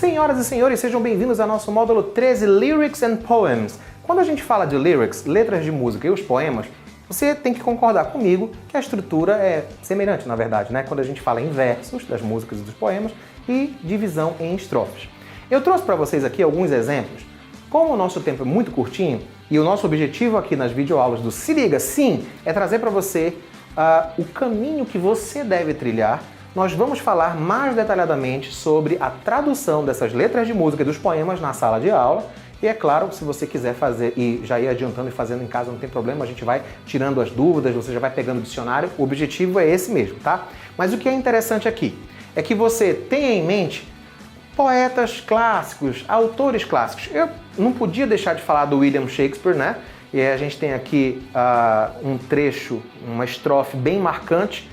Senhoras e senhores, sejam bem-vindos ao nosso módulo 13, Lyrics and Poems. Quando a gente fala de lyrics, letras de música e os poemas, você tem que concordar comigo que a estrutura é semelhante, na verdade, né? Quando a gente fala em versos das músicas e dos poemas e divisão em estrofes. Eu trouxe para vocês aqui alguns exemplos. Como o nosso tempo é muito curtinho e o nosso objetivo aqui nas videoaulas do Se Liga Sim é trazer para você o caminho que você deve trilhar, nós vamos falar mais detalhadamente sobre a tradução dessas letras de música e dos poemas na sala de aula. E é claro, se você quiser fazer e já ir adiantando e fazendo em casa, não tem problema, a gente vai tirando as dúvidas, você já vai pegando o dicionário, o objetivo é esse mesmo, tá? Mas o que é interessante aqui é que você tenha em mente poetas clássicos, autores clássicos. Eu não podia deixar de falar do William Shakespeare, né? E a gente tem aqui um trecho, uma estrofe bem marcante,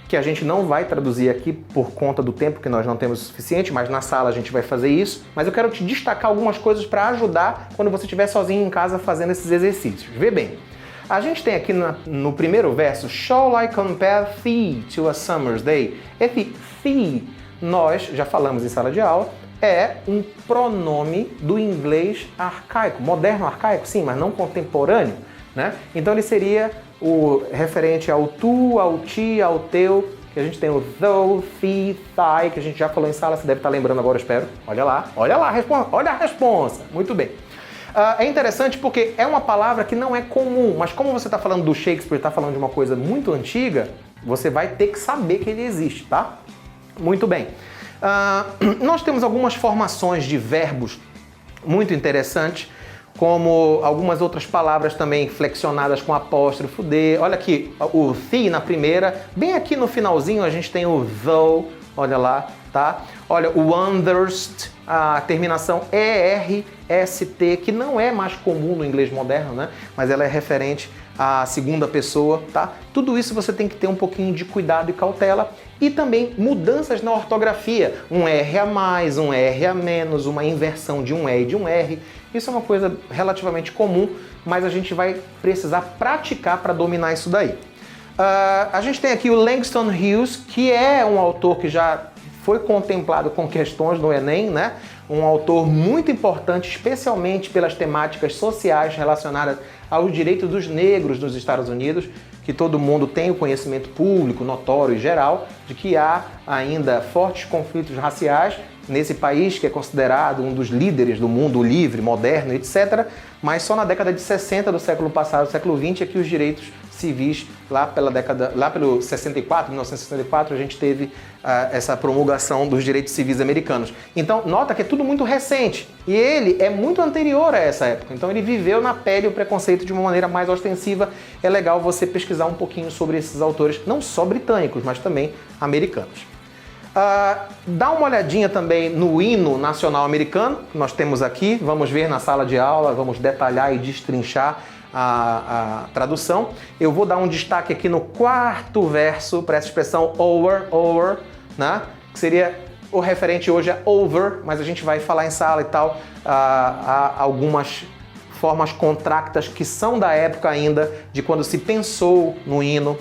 que a gente não vai traduzir aqui por conta do tempo que nós não temos o suficiente, mas na sala a gente vai fazer isso. Mas eu quero te destacar algumas coisas para ajudar quando você estiver sozinho em casa fazendo esses exercícios. Vê bem, a gente tem aqui no primeiro verso, Shall I compare thee to a summer's day? Esse thee, nós já falamos em sala de aula, é um pronome do inglês arcaico, moderno arcaico, sim, mas não contemporâneo, né? Então ele seria o referente ao tu, ao ti, ao teu, que a gente tem o thou, thee, thy, que a gente já falou em sala, você deve estar lembrando agora, eu espero. Olha lá, olha a responsa. Muito bem. É interessante porque é uma palavra que não é comum, mas como você está falando do Shakespeare, está falando de uma coisa muito antiga, você vai ter que saber que ele existe, tá? Muito bem. Nós temos algumas formações de verbos muito interessantes, como algumas outras palavras também flexionadas com apóstrofo D. Olha aqui, o the na primeira, bem aqui no finalzinho a gente tem o though, olha lá, tá? Olha, o underst, a terminação ERST, que não é mais comum no inglês moderno, né? Mas ela é referente à segunda pessoa, tá? Tudo isso você tem que ter um pouquinho de cuidado e cautela. E também mudanças na ortografia, um R a mais, um R a menos, uma inversão de um E e de um R. Isso é uma coisa relativamente comum, mas a gente vai precisar praticar para dominar isso daí. A gente tem aqui o Langston Hughes, que é um autor que já foi contemplado com questões no Enem, né? Um autor muito importante, especialmente pelas temáticas sociais relacionadas aos direitos dos negros nos Estados Unidos, que todo mundo tem o conhecimento público, notório e geral, de que há ainda fortes conflitos raciais nesse país que é considerado um dos líderes do mundo livre, moderno, etc. Mas só na década de 60 do século passado, século 20, é que os direitos civis, lá pelo 64, 1964, a gente teve essa promulgação dos direitos civis americanos. Então, nota que é tudo muito recente. E ele é muito anterior a essa época. Então, ele viveu na pele o preconceito de uma maneira mais ostensiva. É legal você pesquisar um pouquinho sobre esses autores, não só britânicos, mas também americanos. Dá uma olhadinha também no hino nacional americano, que nós temos aqui. Vamos ver na sala de aula, vamos detalhar e destrinchar a tradução. Eu vou dar um destaque aqui no quarto verso para essa expressão over, né? Que seria o referente hoje a over, mas a gente vai falar em sala e tal. Há algumas formas contractas que são da época ainda, de quando se pensou no hino.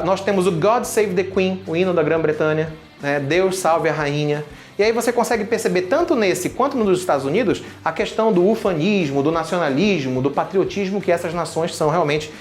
Nós temos o God Save the Queen, o hino da Grã-Bretanha, né? Deus salve a rainha. E aí você consegue perceber tanto nesse quanto nos Estados Unidos a questão do ufanismo, do nacionalismo, do patriotismo, que essas nações são realmente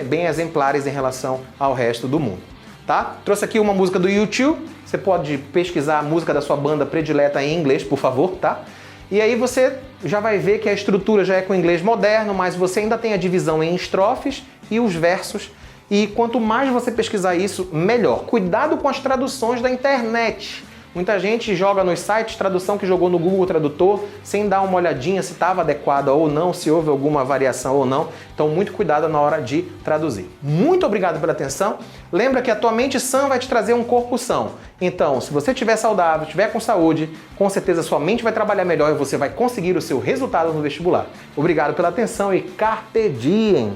bem exemplares em relação ao resto do mundo. Tá? Trouxe aqui uma música do U2, você pode pesquisar a música da sua banda predileta em inglês, por favor, tá? E aí você já vai ver que a estrutura já é com inglês moderno, mas você ainda tem a divisão em estrofes e os versos. E quanto mais você pesquisar isso, melhor. Cuidado com as traduções da internet. Muita gente joga nos sites tradução que jogou no Google Tradutor sem dar uma olhadinha se estava adequada ou não, se houve alguma variação ou não. Então, muito cuidado na hora de traduzir. Muito obrigado pela atenção. Lembra que a tua mente sã vai te trazer um corpo são. Então, se você estiver saudável, estiver com saúde, com certeza sua mente vai trabalhar melhor e você vai conseguir o seu resultado no vestibular. Obrigado pela atenção e carpe diem!